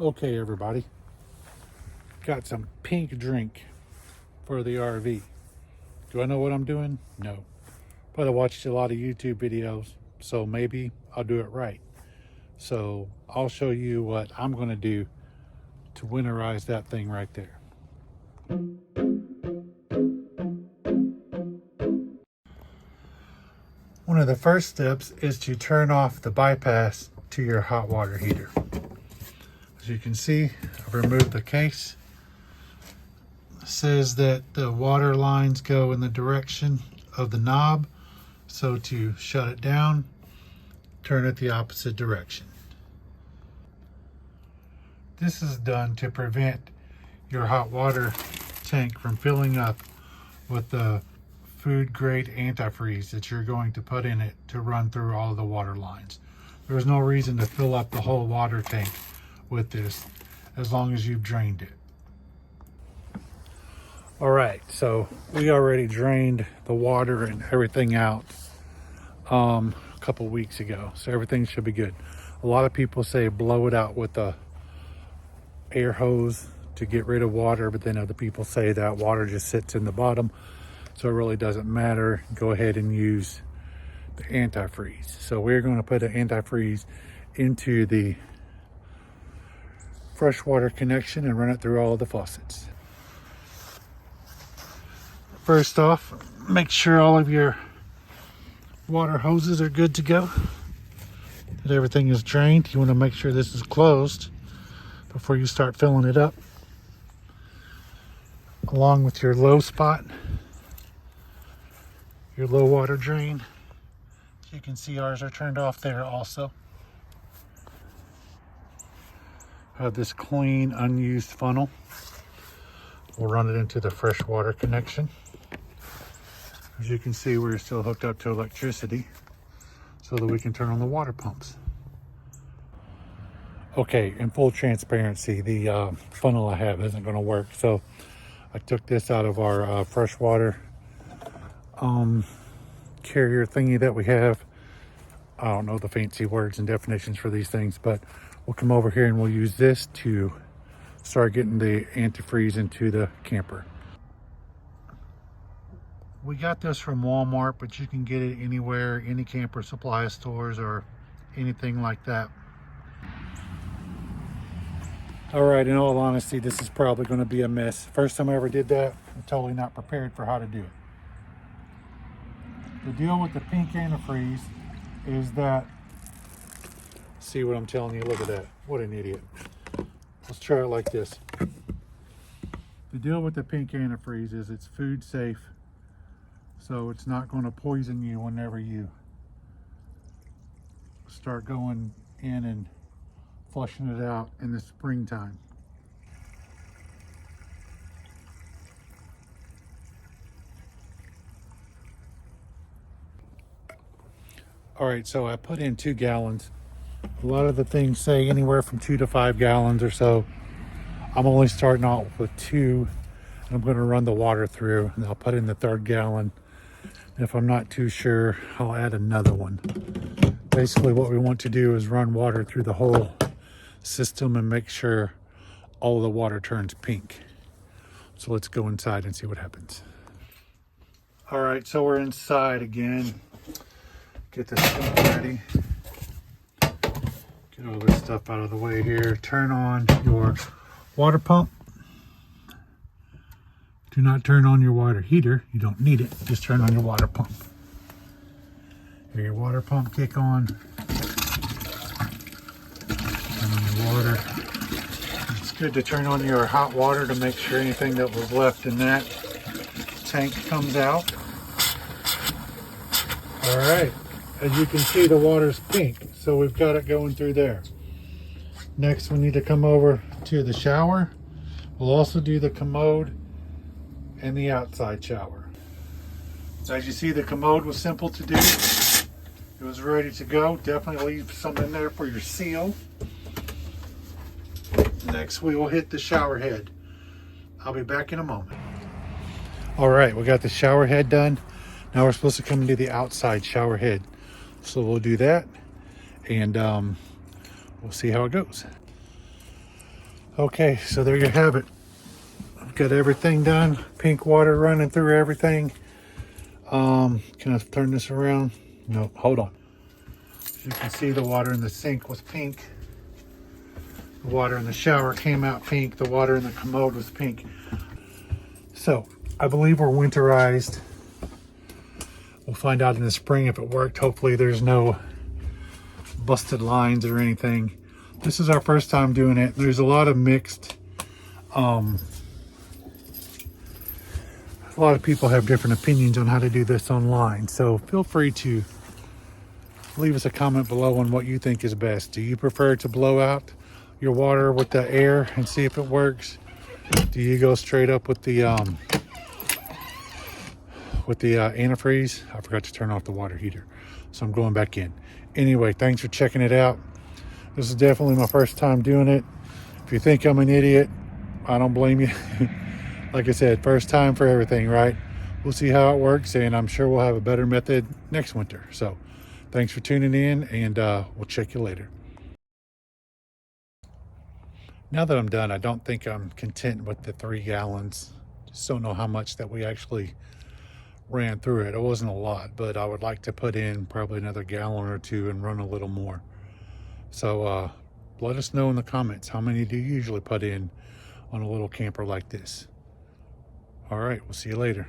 Okay, everybody, got some pink drink for the RV. Do I know what I'm doing? No, but I watched a lot of YouTube videos, so maybe I'll do it right. So I'll show you what I'm going to do to winterize that thing right there. One of the first steps is to turn off the bypass to your hot water heater. As you can see, I've removed the case. It says that the water lines go in the direction of the knob, so to shut it down, turn it the opposite direction. This is done to prevent your hot water tank from filling up with the food grade antifreeze that you're going to put in it to run through all of the water lines. There's no reason to fill up the whole water tank with this as long as you've drained it. All right, so we already drained the water and everything out a couple weeks ago, so everything should be good. A lot of people say blow it out with a air hose to get rid of water, but then other people say that water just sits in the bottom, so it really doesn't matter. Go ahead and use the antifreeze. So we're going to put an antifreeze into the freshwater connection and run it through all of the faucets. First off, make sure all of your water hoses are good to go, that everything is drained. You want to make sure this is closed before you start filling it up, along with your low spot, your low water drain. You can see ours are turned off there also. Have this clean, unused funnel. We'll run it into the freshwater connection. As you can see, we're still hooked up to electricity so that we can turn on the water pumps. Okay, in full transparency, the funnel I have isn't going to work, so I took this out of our freshwater carrier thingy that we have. I don't know the fancy words and definitions for these things, but we'll come over here and we'll use this to start getting the antifreeze into the camper. We got this from Walmart, but you can get it anywhere, any camper supply stores or anything like that. All right, in all honesty, this is probably going to be a mess. First time I ever did that, I'm totally not prepared for how to do it. The deal with the pink antifreeze is that, see what I'm telling you, look at that, what an idiot. Let's try it like this. The deal with the pink antifreeze is it's food safe, so it's not going to poison you whenever you start going in and flushing it out in the springtime. All right, so I put in 2 gallons. A lot of the things say anywhere from 2 to 5 gallons or so. I'm only starting out with 2, and I'm going to run the water through, and I'll put in the 3rd gallon. And if I'm not too sure, I'll add another one. Basically, what we want to do is run water through the whole system and make sure all the water turns pink. So let's go inside and see what happens. All right, so we're inside again. Get this stuff ready. Get all this stuff out of the way here. Turn on your water pump. Do not turn on your water heater. You don't need it. Just turn on your water pump. Hear your water pump kick on. Turn on your water. It's good to turn on your hot water to make sure anything that was left in that tank comes out. All right. As you can see, the water's pink, so we've got it going through there. Next, we need to come over to the shower. We'll also do the commode and the outside shower. So as you see, the commode was simple to do. It was ready to go. Definitely leave some in there for your seal. Next, we will hit the shower head. I'll be back in a moment. All right, we got the shower head done. Now we're supposed to come into the outside shower head. So we'll do that, and we'll see how it goes. Okay, so there you have it. I've got everything done. Pink water running through everything. Can I turn this around? No, hold on. As you can see, the water in the sink was pink. The water in the shower came out pink. The water in the commode was pink. So I believe we're winterized. We'll find out in the spring if it worked. Hopefully there's no busted lines or anything. This is our first time doing it. There's a lot of mixed, a lot of people have different opinions on how to do this online. So feel free to leave us a comment below on what you think is best. Do you prefer to blow out your water with the air and see if it works? Do you go straight up with the antifreeze? I forgot to turn off the water heater, so I'm going back in. Anyway, thanks for checking it out. This is definitely my first time doing it. If you think I'm an idiot, I don't blame you. Like I said, first time for everything, right? We'll see how it works, and I'm sure we'll have a better method next winter. So thanks for tuning in, and we'll check you later. Now that I'm done, I don't think I'm content with the 3 gallons. Just don't know how much that we actually ran through it. It wasn't a lot, but I would like to put in probably another gallon or 2 and run a little more. So let us know in the comments, how many do you usually put in on a little camper like this? All right, we'll see you later.